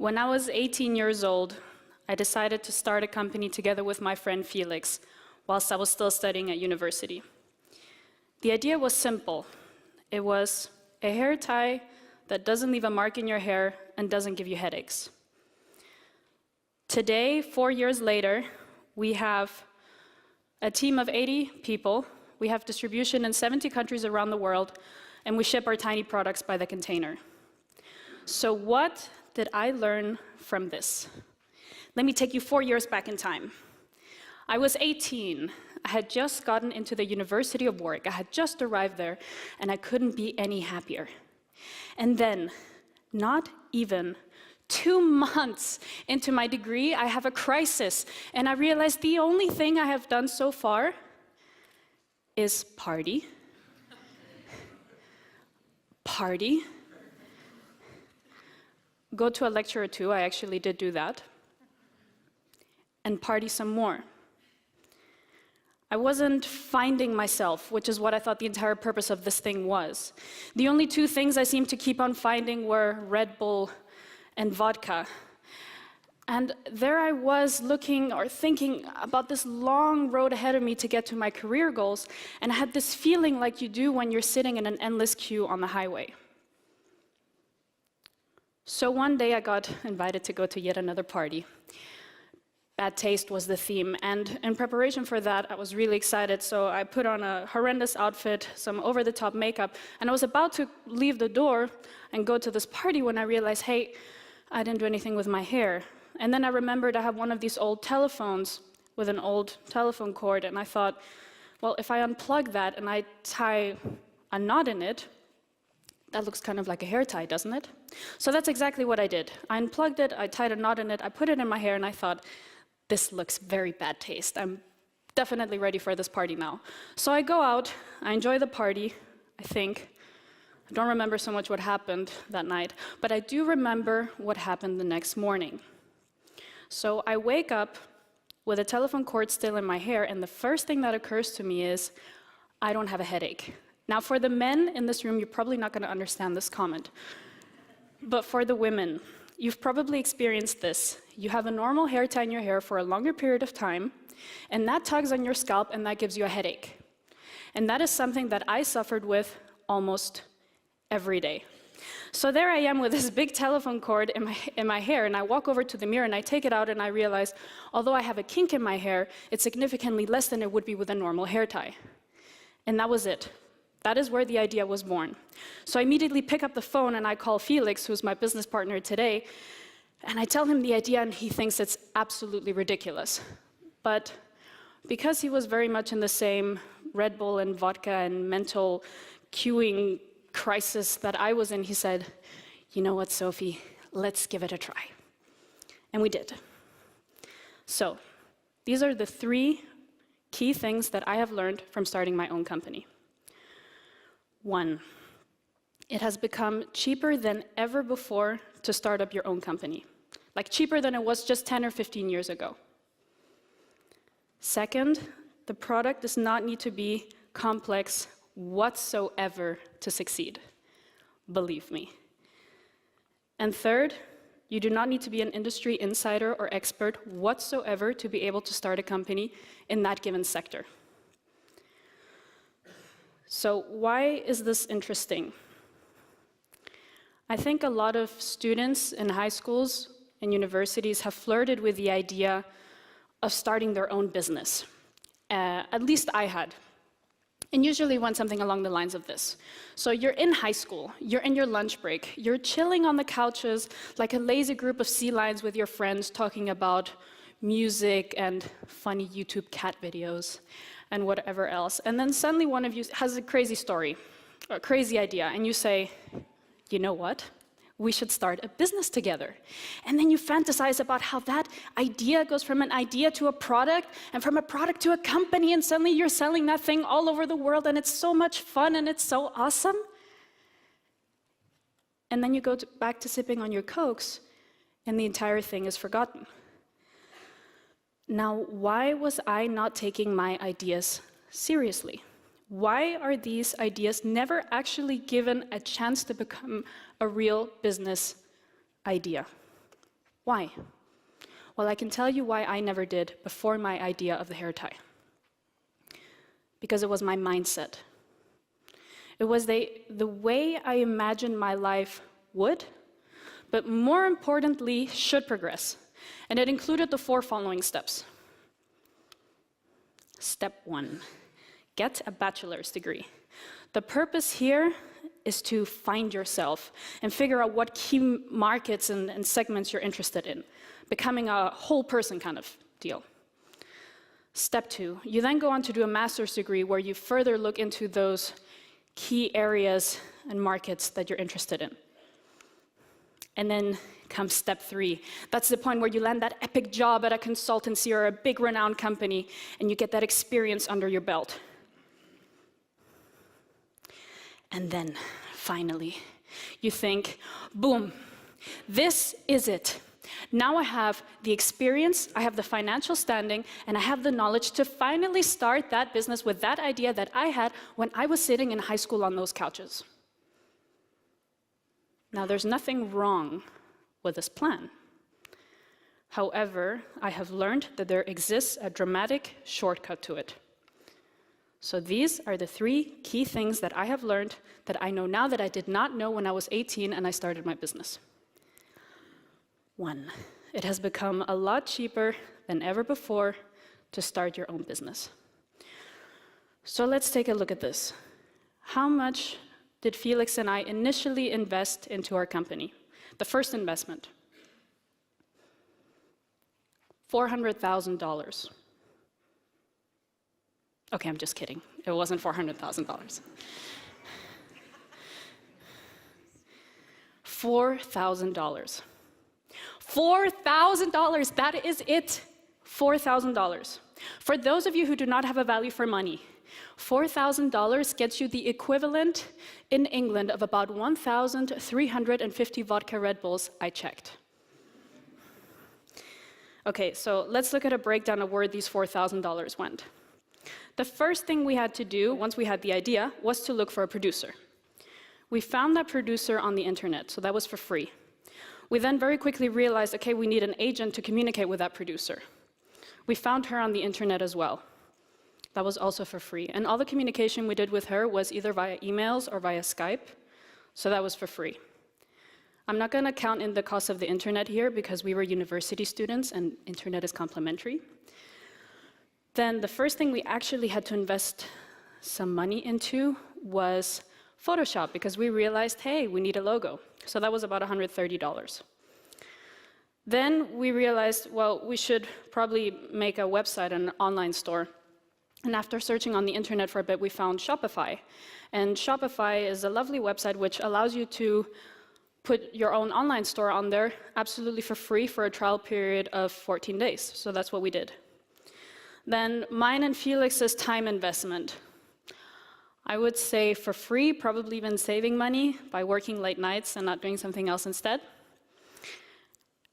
When I was 18 years old, I decided to start a company together with my friend Felix, whilst I was still studying at university. The idea was simple. It was a hair tie that doesn't leave a mark in your hair and doesn't give you headaches. Today, 4 years later, we have a team of 80 people. We have distribution in 70 countries around the world, and we ship our tiny products by the container. So what did I learn from this? Let me take you 4 years back in time. I was 18. I had just gotten into the University of Warwick. I had just arrived there, and I couldn't be any happier. And then, not even 2 months into my degree, I have a crisis, and I realized the only thing I have done so far is party. Party. Go to a lecture or two, I actually did do that. And party some more. I wasn't finding myself, which is what I thought the entire purpose of this thing was. The only two things I seemed to keep on finding were Red Bull and vodka. And there I was looking or thinking about this long road ahead of me to get to my career goals, and I had this feeling like you do when you're sitting in an endless queue on the highway. So one day I got invited to go to yet another party. Bad taste was the theme, and in preparation for that, I was really excited, so I put on a horrendous outfit, some over-the-top makeup, and I was about to leave the door and go to this party when I realized, hey, I didn't do anything with my hair. And then I remembered I have one of these old telephones with an old telephone cord, and I thought, well, if I unplug that and I tie a knot in it, that looks kind of like a hair tie, doesn't it? So that's exactly what I did. I unplugged it, I tied a knot in it, I put it in my hair, and I thought, this looks very bad taste. I'm definitely ready for this party now. So I go out, I enjoy the party, I think. I don't remember so much what happened that night, but I do remember what happened the next morning. So I wake up with a telephone cord still in my hair, and the first thing that occurs to me is, I don't have a headache. Now, for the men in this room, you're probably not going to understand this comment. But for the women, you've probably experienced this. You have a normal hair tie in your hair for a longer period of time, and that tugs on your scalp, and that gives you a headache. And that is something that I suffered with almost every day. So there I am with this big telephone cord in my hair, and I walk over to the mirror, and I take it out, and I realize, although I have a kink in my hair, it's significantly less than it would be with a normal hair tie. And that was it. That is where the idea was born. So I immediately pick up the phone and I call Felix, who's my business partner today, and I tell him the idea, and he thinks it's absolutely ridiculous. But because he was very much in the same Red Bull and vodka and mental queuing crisis that I was in, he said, you know what, Sophie, let's give it a try. And we did. So these are the 3 key things that I have learned from starting my own company. 1, it has become cheaper than ever before to start up your own company. Like cheaper than it was just 10 or 15 years ago. 2nd, the product does not need to be complex whatsoever to succeed. Believe me. And 3rd, you do not need to be an industry insider or expert whatsoever to be able to start a company in that given sector. So why is this interesting? I think a lot of students in high schools and universities have flirted with the idea of starting their own business. At least I had. And usually went something along the lines of this. So you're in high school, you're in your lunch break, you're chilling on the couches like a lazy group of sea lions with your friends talking about music and funny YouTube cat videos and whatever else. And then suddenly one of you has a crazy story, or a crazy idea, and you say, you know what? We should start a business together. And then you fantasize about how that idea goes from an idea to a product, and from a product to a company, and suddenly you're selling that thing all over the world, and it's so much fun, and it's so awesome. And then you go back to sipping on your Cokes, and the entire thing is forgotten. Now, why was I not taking my ideas seriously? Why are these ideas never actually given a chance to become a real business idea? Why? Well, I can tell you why I never did before my idea of the hair tie. Because it was my mindset. It was the way I imagined my life would, but more importantly, should progress. And it included the 4 following steps. Step 1, get a bachelor's degree. The purpose here is to find yourself and figure out what key markets and segments you're interested in, becoming a whole person kind of deal. Step 2, you then go on to do a master's degree where you further look into those key areas and markets that you're interested in. And then comes step 3. That's the point where you land that epic job at a consultancy or a big renowned company, and you get that experience under your belt. And then, finally, you think, boom, this is it. Now I have the experience, I have the financial standing, and I have the knowledge to finally start that business with that idea that I had when I was sitting in high school on those couches. Now, there's nothing wrong with this plan. However, I have learned that there exists a dramatic shortcut to it. So these are the 3 key things that I have learned that I know now that I did not know when I was 18 and I started my business. 1, it has become a lot cheaper than ever before to start your own business. So let's take a look at this. How much did Felix and I initially invest into our company? The first investment, $400,000. Okay, I'm just kidding. It wasn't $400,000. $4,000. $4,000, that is it. $4,000. For those of you who do not have a value for money, $4,000 gets you the equivalent in England of about 1,350 vodka Red Bulls, I checked. Okay, so let's look at a breakdown of where these $4,000 went. The first thing we had to do, once we had the idea, was to look for a producer. We found that producer on the internet, so that was for free. We then very quickly realized, okay, we need an agent to communicate with that producer. We found her on the internet as well. That was also for free. And all the communication we did with her was either via emails or via Skype, so that was for free. I'm not going to count in the cost of the internet here because we were university students and internet is complimentary. Then the first thing we actually had to invest some money into was Photoshop, because we realized, hey, we need a logo. So that was about $130. Then we realized, well, we should probably make a website, an online store. And after searching on the internet for a bit, we found Shopify. And Shopify is a lovely website which allows you to put your own online store on there absolutely for free for a trial period of 14 days. So that's what we did. Then mine and Felix's time investment. I would say for free, probably even saving money by working late nights and not doing something else instead.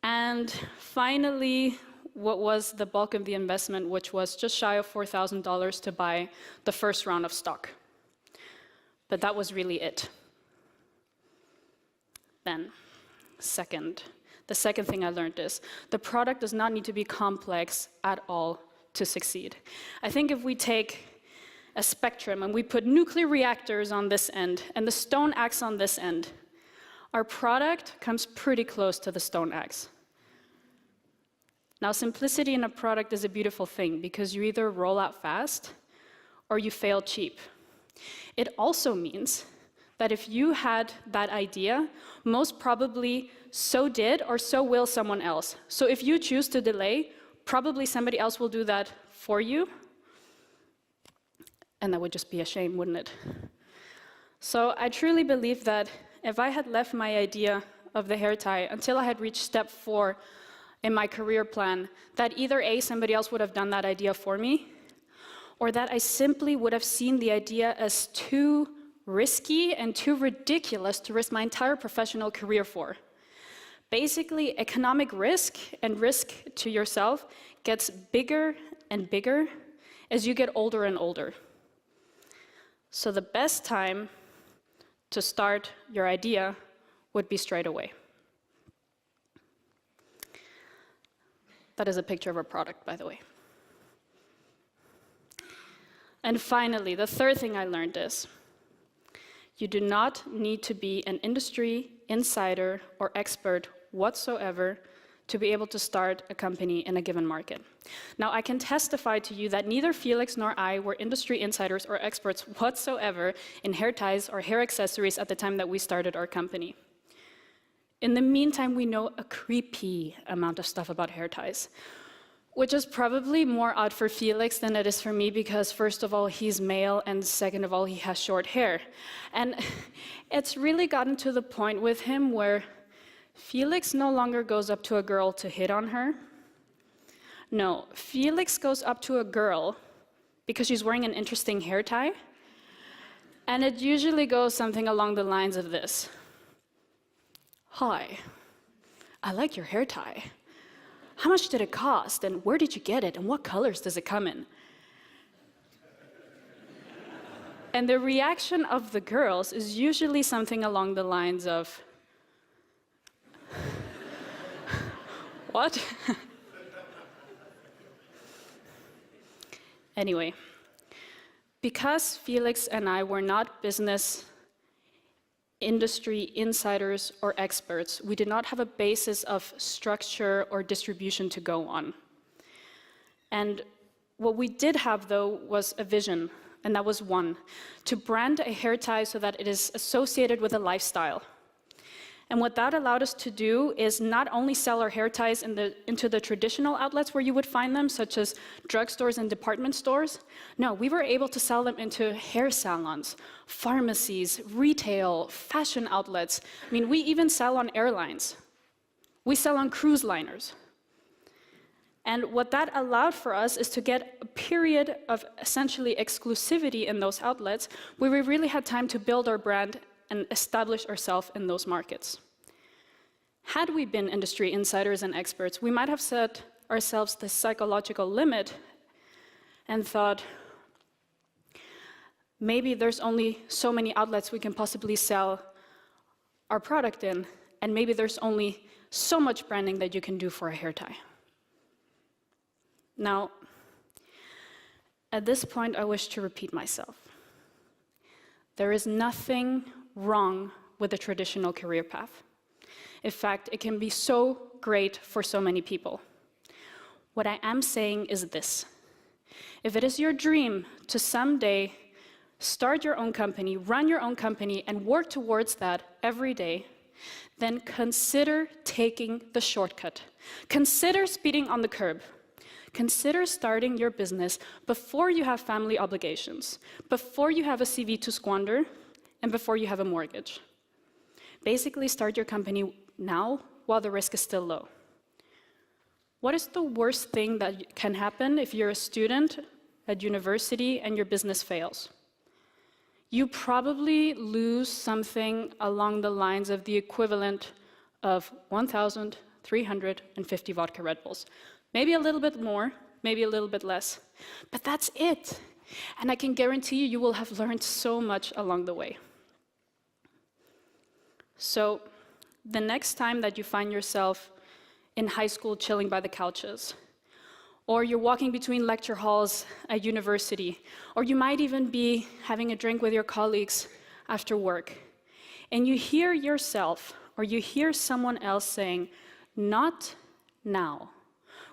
And finally, what was the bulk of the investment, which was just shy of $4,000 to buy the first round of stock. But that was really it. Then, the second thing I learned is the product does not need to be complex at all to succeed. I think if we take a spectrum and we put nuclear reactors on this end and the stone axe on this end, our product comes pretty close to the stone axe. Now, simplicity in a product is a beautiful thing because you either roll out fast or you fail cheap. It also means that if you had that idea, most probably so did or so will someone else. So if you choose to delay, probably somebody else will do that for you. And that would just be a shame, wouldn't it? So I truly believe that if I had left my idea of the hair tie until I had reached step 4 in my career plan, that either A, somebody else would have done that idea for me, or that I simply would have seen the idea as too risky and too ridiculous to risk my entire professional career for. Basically, economic risk and risk to yourself gets bigger and bigger as you get older and older. So the best time to start your idea would be straight away. That is a picture of our product, by the way. And finally, the third thing I learned is, you do not need to be an industry insider or expert whatsoever to be able to start a company in a given market. Now, I can testify to you that neither Felix nor I were industry insiders or experts whatsoever in hair ties or hair accessories at the time that we started our company. In the meantime, we know a creepy amount of stuff about hair ties, which is probably more odd for Felix than it is for me because, first of all, he's male, and second of all, he has short hair. And it's really gotten to the point with him where Felix no longer goes up to a girl to hit on her. No, Felix goes up to a girl because she's wearing an interesting hair tie, and it usually goes something along the lines of this. Hi, I like your hair tie. How much did it cost, and where did you get it, and what colors does it come in? And the reaction of the girls is usually something along the lines of, what? Anyway, because Felix and I were not business industry insiders or experts, we did not have a basis of structure or distribution to go on. And what we did have, though, was a vision, and that was one, to brand a hair tie so that it is associated with a lifestyle. And what that allowed us to do is not only sell our hair ties into the traditional outlets where you would find them, such as drugstores and department stores. No, we were able to sell them into hair salons, pharmacies, retail, fashion outlets. I mean, we even sell on airlines. We sell on cruise liners. And what that allowed for us is to get a period of essentially exclusivity in those outlets where we really had time to build our brand and establish ourselves in those markets. Had we been industry insiders and experts, we might have set ourselves the psychological limit and thought, maybe there's only so many outlets we can possibly sell our product in, and maybe there's only so much branding that you can do for a hair tie. Now, at this point, I wish to repeat myself. There is nothing wrong with a traditional career path. In fact, it can be so great for so many people. What I am saying is this. If it is your dream to someday start your own company, run your own company, and work towards that every day, then consider taking the shortcut. Consider speeding on the curb. Consider starting your business before you have family obligations, before you have a CV to squander, and before you have a mortgage. Basically, start your company now while the risk is still low. What is the worst thing that can happen if you're a student at university and your business fails? You probably lose something along the lines of the equivalent of 1,350 vodka Red Bulls. Maybe a little bit more, maybe a little bit less, but that's it. And I can guarantee you, you will have learned so much along the way. So the next time that you find yourself in high school chilling by the couches, or you're walking between lecture halls at university, or you might even be having a drink with your colleagues after work, and you hear yourself or you hear someone else saying, "Not now,"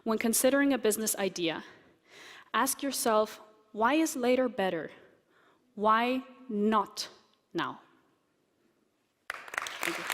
when considering a business idea, ask yourself, why is later better? Why not now? Thank you.